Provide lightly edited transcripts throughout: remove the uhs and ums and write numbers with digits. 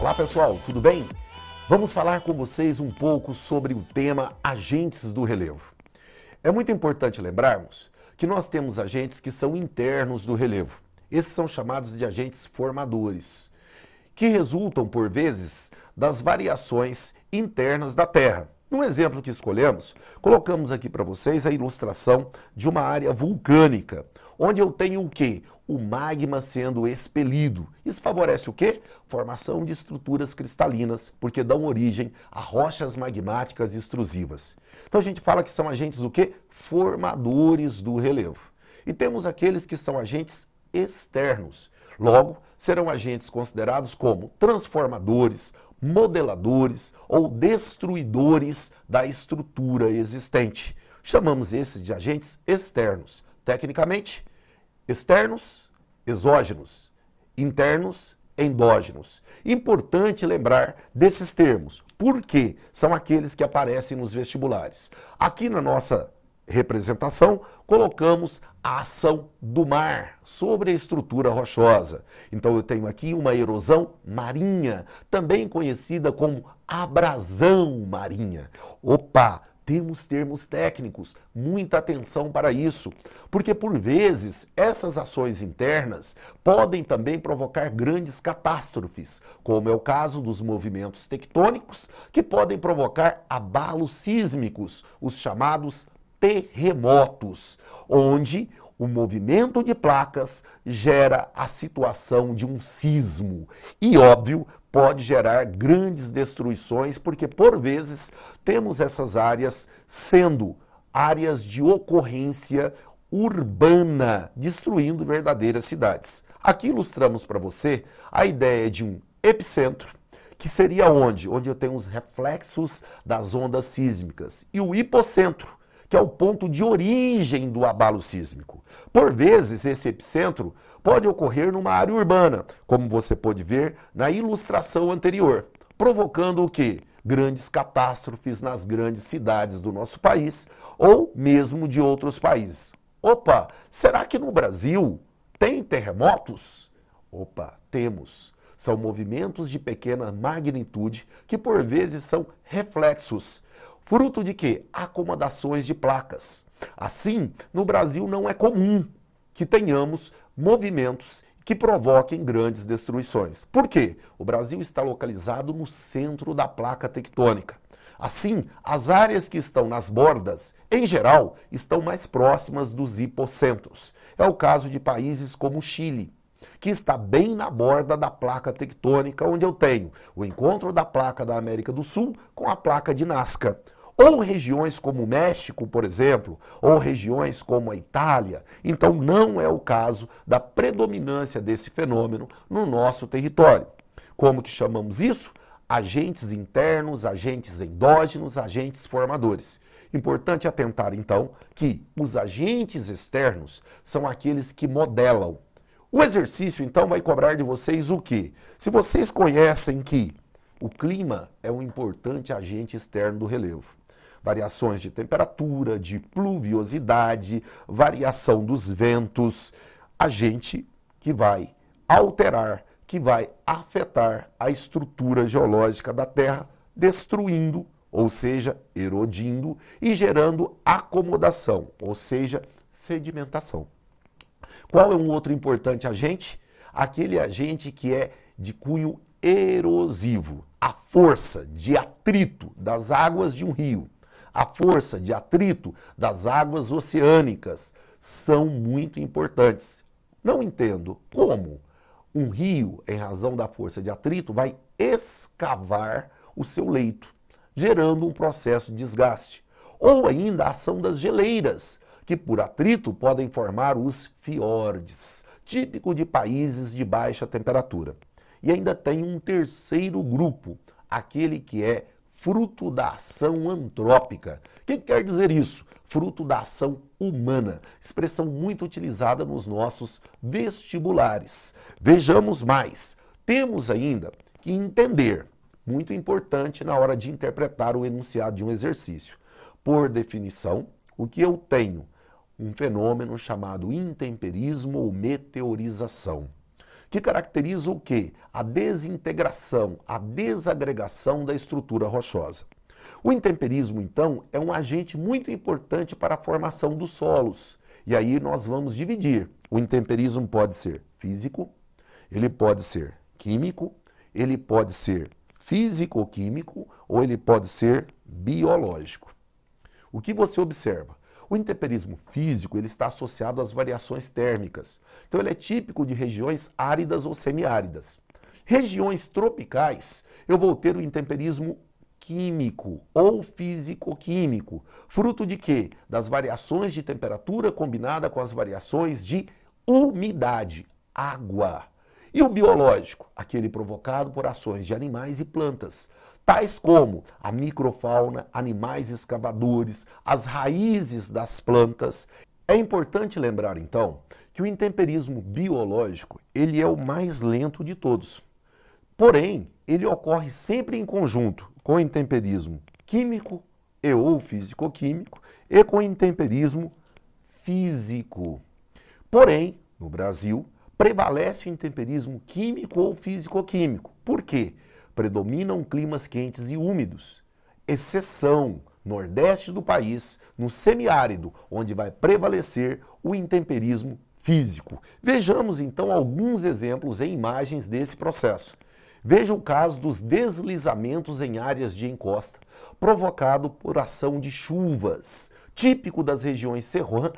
Olá pessoal, tudo bem? Vamos falar com vocês um pouco sobre o tema agentes do relevo. É muito importante lembrarmos que nós temos agentes que são internos do relevo. Esses são chamados de agentes formadores, que resultam, por vezes, das variações internas da Terra. No exemplo que escolhemos, colocamos aqui para vocês a ilustração de uma área vulcânica, onde eu tenho o quê? O magma sendo expelido. Isso favorece o quê? Formação de estruturas cristalinas, porque dão origem a rochas magmáticas extrusivas. Então a gente fala que são agentes o quê? Formadores do relevo. E temos aqueles que são agentes externos. Logo, serão agentes considerados como transformadores, modeladores ou destruidores da estrutura existente. Chamamos esses de agentes externos. Tecnicamente, externos, exógenos, internos, endógenos. Importante lembrar desses termos, porque são aqueles que aparecem nos vestibulares. Aqui na nossa representação, colocamos a ação do mar sobre a estrutura rochosa. Então eu tenho aqui uma erosão marinha, também conhecida como abrasão marinha. Opa! Temos termos técnicos, muita atenção para isso, porque por vezes essas ações internas podem também provocar grandes catástrofes, como é o caso dos movimentos tectônicos, que podem provocar abalos sísmicos, os chamados terremotos, onde o movimento de placas gera a situação de um sismo. E, óbvio, pode gerar grandes destruições, porque, por vezes, temos essas áreas sendo áreas de ocorrência urbana, destruindo verdadeiras cidades. Aqui ilustramos para você a ideia de um epicentro, que seria onde? Onde eu tenho os reflexos das ondas sísmicas. E o hipocentro, que é o ponto de origem do abalo sísmico. Por vezes, esse epicentro pode ocorrer numa área urbana, como você pode ver na ilustração anterior, provocando o quê? Grandes catástrofes nas grandes cidades do nosso país ou mesmo de outros países. Opa, será que no Brasil tem terremotos? Opa, temos. São movimentos de pequena magnitude que por vezes são reflexos. Fruto de quê? Acomodações de placas. Assim, no Brasil não é comum que tenhamos movimentos que provoquem grandes destruições. Por quê? O Brasil está localizado no centro da placa tectônica. Assim, as áreas que estão nas bordas, em geral, estão mais próximas dos hipocentros. É o caso de países como o Chile, que está bem na borda da placa tectônica, onde eu tenho o encontro da placa da América do Sul com a placa de Nazca. Ou regiões como o México, por exemplo, ou regiões como a Itália. Então não é o caso da predominância desse fenômeno no nosso território. Como que chamamos isso? Agentes internos, agentes endógenos, agentes formadores. Importante atentar, então, que os agentes externos são aqueles que modelam. O exercício, então, vai cobrar de vocês o quê? Se vocês conhecem que o clima é um importante agente externo do relevo, variações de temperatura, de pluviosidade, variação dos ventos, agente que vai alterar, que vai afetar a estrutura geológica da Terra, destruindo, ou seja, erodindo e gerando acomodação, ou seja, sedimentação. Qual é um outro importante agente? Aquele agente que é de cunho erosivo. A força de atrito das águas de um rio, a força de atrito das águas oceânicas são muito importantes. Não entendo como um rio, em razão da força de atrito, vai escavar o seu leito, gerando um processo de desgaste. Ou ainda a ação das geleiras, que por atrito podem formar os fiordes, típico de países de baixa temperatura. E ainda tem um terceiro grupo, aquele que é fruto da ação antrópica. O que quer dizer isso? Fruto da ação humana, expressão muito utilizada nos nossos vestibulares. Vejamos mais. Temos ainda que entender, muito importante na hora de interpretar o enunciado de um exercício. Por definição, o que eu tenho? Um fenômeno chamado intemperismo ou meteorização, que caracteriza o quê? A desintegração, a desagregação da estrutura rochosa. O intemperismo, então, é um agente muito importante para a formação dos solos. E aí nós vamos dividir. O intemperismo pode ser físico, ele pode ser químico, ele pode ser físico-químico ou ele pode ser biológico. O que você observa? O intemperismo físico ele está associado às variações térmicas. Então ele é típico de regiões áridas ou semiáridas. Regiões tropicais, eu vou ter o intemperismo químico ou físico-químico. Fruto de quê? Das variações de temperatura combinada com as variações de umidade, água. E o biológico? Aquele provocado por ações de animais e plantas, tais como a microfauna, animais escavadores, as raízes das plantas. É importante lembrar, então, que o intemperismo biológico ele é o mais lento de todos. Porém, ele ocorre sempre em conjunto com o intemperismo químico e ou físico-químico e com o intemperismo físico. Porém, no Brasil, prevalece o intemperismo químico ou físico-químico. Por quê? Predominam climas quentes e úmidos. Exceção, nordeste do país, no semiárido, onde vai prevalecer o intemperismo físico. Vejamos então alguns exemplos em imagens desse processo. Veja o caso dos deslizamentos em áreas de encosta, provocado por ação de chuvas, típico das regiões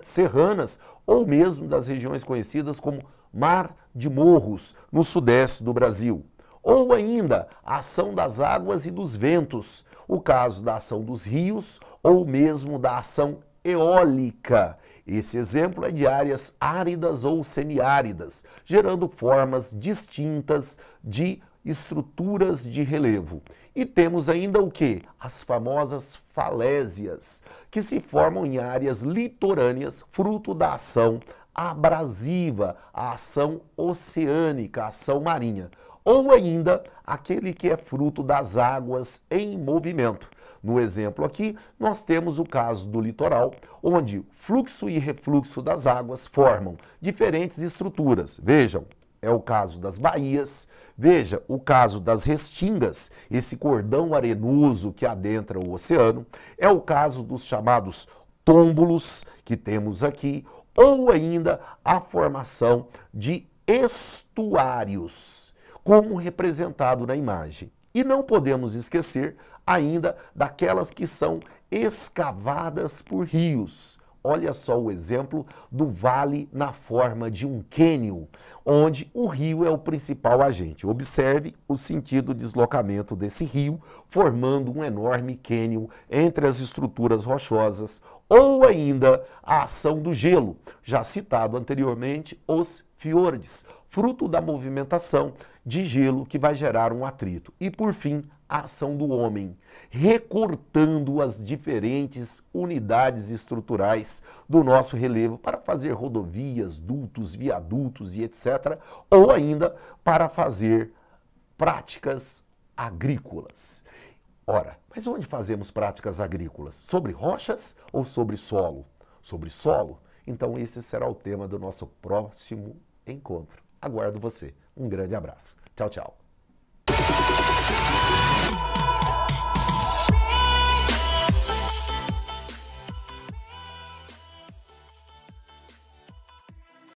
serranas ou mesmo das regiões conhecidas como Mar de Morros, no sudeste do Brasil. Ou ainda, a ação das águas e dos ventos, o caso da ação dos rios ou mesmo da ação eólica. Esse exemplo é de áreas áridas ou semiáridas, gerando formas distintas de estruturas de relevo. E temos ainda o que? As famosas falésias, que se formam em áreas litorâneas, fruto da ação abrasiva, a ação oceânica, a ação marinha. Ou ainda, aquele que é fruto das águas em movimento. No exemplo aqui, nós temos o caso do litoral, onde fluxo e refluxo das águas formam diferentes estruturas. Vejam, é o caso das baías, veja o caso das restingas, esse cordão arenoso que adentra o oceano, é o caso dos chamados tômbulos que temos aqui, ou ainda a formação de estuários, como representado na imagem. E não podemos esquecer ainda daquelas que são escavadas por rios. Olha só o exemplo do vale na forma de um cânion, onde o rio é o principal agente. Observe o sentido de deslocamento desse rio, formando um enorme cânion entre as estruturas rochosas, ou ainda a ação do gelo, já citado anteriormente, os fiordes, fruto da movimentação de gelo que vai gerar um atrito. E, por fim, a ação do homem, recortando as diferentes unidades estruturais do nosso relevo para fazer rodovias, dutos, viadutos e etc., ou ainda para fazer práticas agrícolas. Ora, mas onde fazemos práticas agrícolas? Sobre rochas ou sobre solo? Sobre solo? Então esse será o tema do nosso próximo encontro. Aguardo você. Um grande abraço. Tchau, tchau.